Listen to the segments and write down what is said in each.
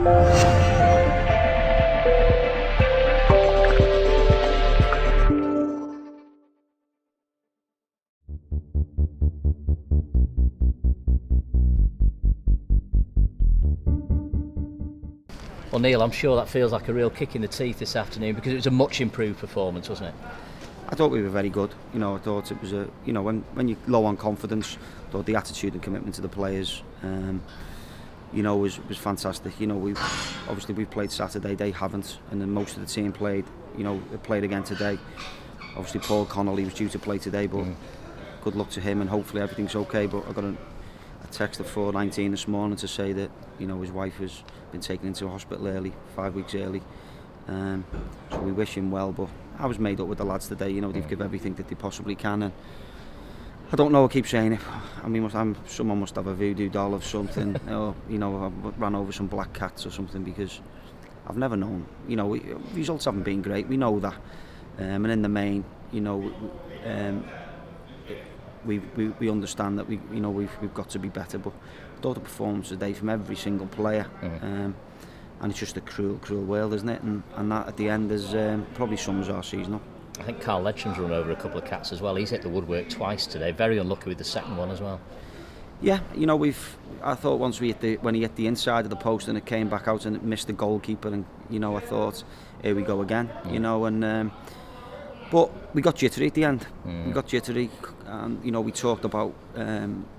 Well, Neil, I'm sure that feels like a real kick in the teeth this afternoon because it was a much improved performance, wasn't it? I thought we were very good. I thought it was when you're low on confidence, I thought the attitude and commitment to the players, was fantastic. We've played Saturday, they haven't, and then most of the team played. Played again today. Obviously, Paul Connolly was due to play today, but good luck to him, and hopefully everything's okay. But I got a text at 4:19 this morning to say that his wife has been taken into hospital early, 5 weeks early. So we wish him well, but I was made up with the lads today. They've given everything that they possibly can, and I don't know. I keep saying it. I mean, someone must have a voodoo doll of something, or I ran over some black cats or something, because I've never known. Results haven't been great. We know that, and in the main, we understand that we've got to be better. But I thought the performance today from every single player, and it's just a cruel world, isn't it? And that at the end is probably sums our season up. I think Carl Ledgham's run over a couple of cats as well. He's hit the woodwork twice today. Very unlucky with the second one as well. Yeah, I thought once when he hit the inside of the post and it came back out and it missed the goalkeeper, and I thought, here we go again. But we got jittery at the end. We got jittery, and we talked about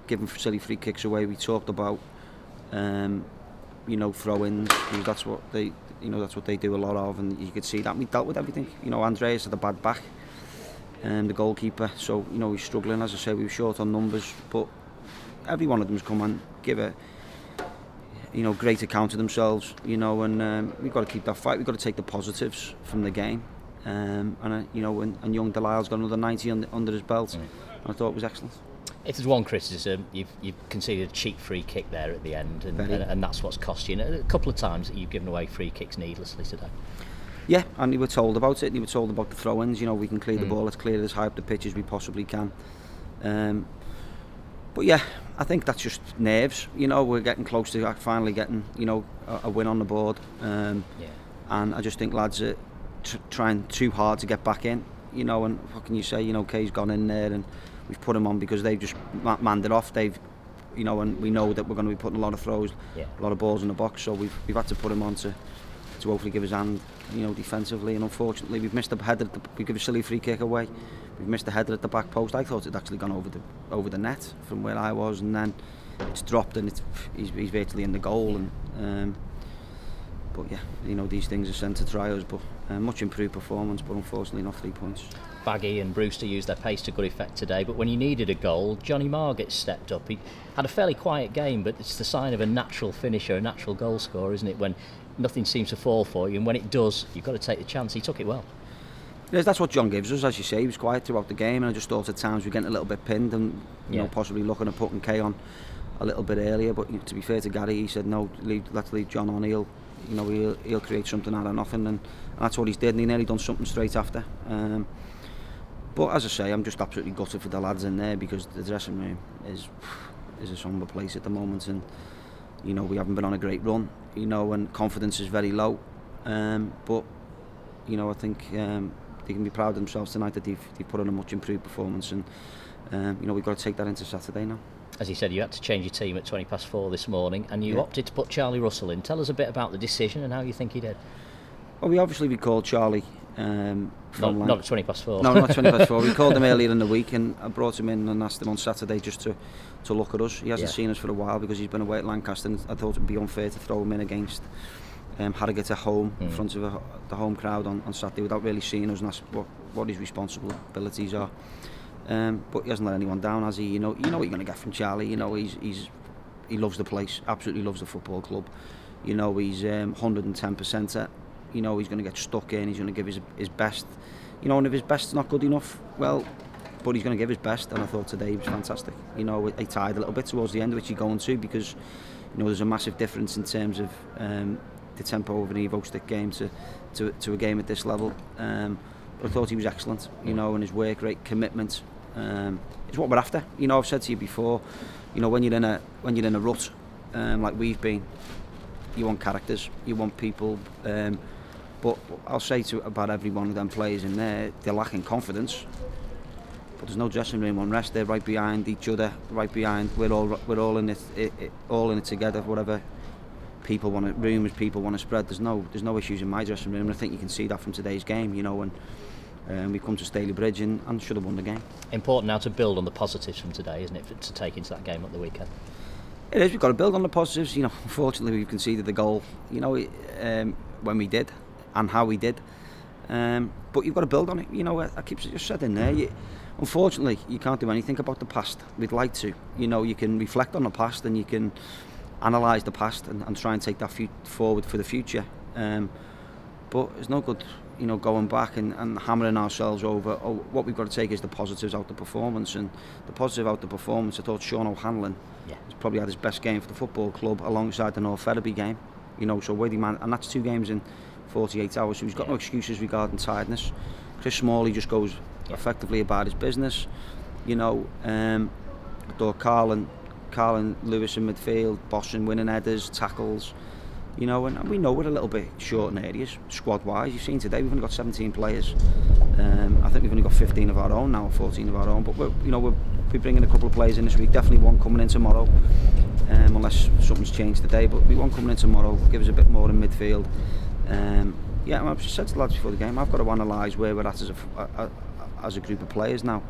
giving silly free kicks away. We talked about throw-ins. That's what they do a lot of, and you could see that we dealt with everything. Andreas had a bad back, and the goalkeeper. So he's struggling. As I say, we were short on numbers, but every one of them's come and give a great account of themselves. And we've got to keep that fight. We've got to take the positives from the game. And young Delisle's got another 90 under his belt. I thought it was excellent. If there's one criticism, you've conceded a cheap free kick there at the end, and that's what's cost you. And a couple of times that you've given away free kicks needlessly today. Yeah, and you were told about it. You were told about the throw-ins. We can clear the ball. Let's clear it as high up the pitch as we possibly can. But yeah, I think that's just nerves. We're getting close to finally getting a win on the board. And I just think lads are trying too hard to get back in. And what can you say? Kay's gone in there, and we've put him on because they've just manned it off. They've, and we know that we're going to be putting a lot of throws, a lot of balls in the box. So we've had to put him on to hopefully give his hand, defensively. And unfortunately, we've missed a header. We give a silly free kick away. We've missed a header at the back post. I thought it'd actually gone over the net from where I was, and then it's dropped, and he's virtually in the goal. And but yeah, these things are sent to try us. But much improved performance, but unfortunately not 3 points. Baggy and Brewster used their pace to good effect today, but when you needed a goal, Johnny Margate stepped up. He had a fairly quiet game, but it's the sign of a natural finisher, a natural goal scorer, isn't it? When nothing seems to fall for you, and when it does, you've got to take the chance. He took it well. Yes, that's what John gives us, as you say. He was quiet throughout the game, and I just thought at times we're getting a little bit pinned, and possibly looking at putting Kay on a little bit earlier. But to be fair to Gary, he said no, let's leave John on. He'll create something out of nothing, and that's what he's did, and he nearly done something straight after. But as I say, I'm just absolutely gutted for the lads in there, because the dressing room is a somber place at the moment, and we haven't been on a great run, and confidence is very low. But I think they can be proud of themselves tonight that they've put on a much improved performance, and we've got to take that into Saturday now. As you said, you had to change your team at 4:20 this morning, and you opted to put Charlie Russell in. Tell us a bit about the decision and how you think he did. Well, we obviously recalled Charlie. Not at 4:20. No, not 4:20. We called him earlier in the week, and I brought him in and asked him on Saturday just to look at us. He hasn't seen us for a while because he's been away at Lancaster, and I thought it would be unfair to throw him in against Harrogate at home in front of the home crowd on Saturday without really seeing us and ask what his responsibilities are. But he hasn't let anyone down, has he? You know what you're going to get from Charlie. He loves the place, absolutely loves the football club. He's 110% at. He's going to get stuck in. He's going to give his best. And if his best's not good enough, well, but he's going to give his best. And I thought today he was fantastic. He tired a little bit towards the end, which he's going to, because there's a massive difference in terms of the tempo of an Evo stick game to a game at this level. But I thought he was excellent. And his work rate, commitment. It's what we're after. I've said to you before. When you're in a rut like we've been, you want characters, you want people. But I'll say about every one of them players in there, they're lacking confidence. But there's no dressing room unrest. They're right behind each other, right behind. We're all in it together. Whatever rumours people want to spread. There's no issues in my dressing room. And I think you can see that from today's game. And we've come to Staybridge and should have won the game. Important now to build on the positives from today, isn't it, to take into that game at the weekend? It is. We've got to build on the positives. Unfortunately, we've conceded the goal. When we did, and how we did. But you've got to build on it. I keep just said in there. Unfortunately, you can't do anything about the past. We'd like to. You can reflect on the past and you can analyse the past and try and take that forward for the future. But it's no good, going back and hammering ourselves over. What we've got to take is the positives out the performance. And the positive out the performance, I thought Sean O'Hanlon has probably had his best game for the football club alongside the North Ferriby game. So worthy man, and that's 2 games in 48 hours. So he's got no excuses regarding tiredness. Chris Smalley just goes effectively about his business. I thought Carl Lewis in midfield, bossing, winning headers, tackles. And we know we're a little bit short in areas, squad-wise. You've seen today we've only got 17 players. I think we've only got 15 of our own now, 14 of our own. But we'll be bringing a couple of players in this week. Definitely one coming in tomorrow, unless something's changed today. But we one coming in tomorrow. Give us a bit more in midfield. I've just said to the lads before the game, I've got to analyse where we're at as a group of players now.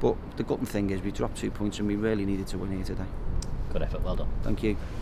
But the gutting thing is we dropped 2 points and we really needed to win here today. Good effort, well done. Thank you.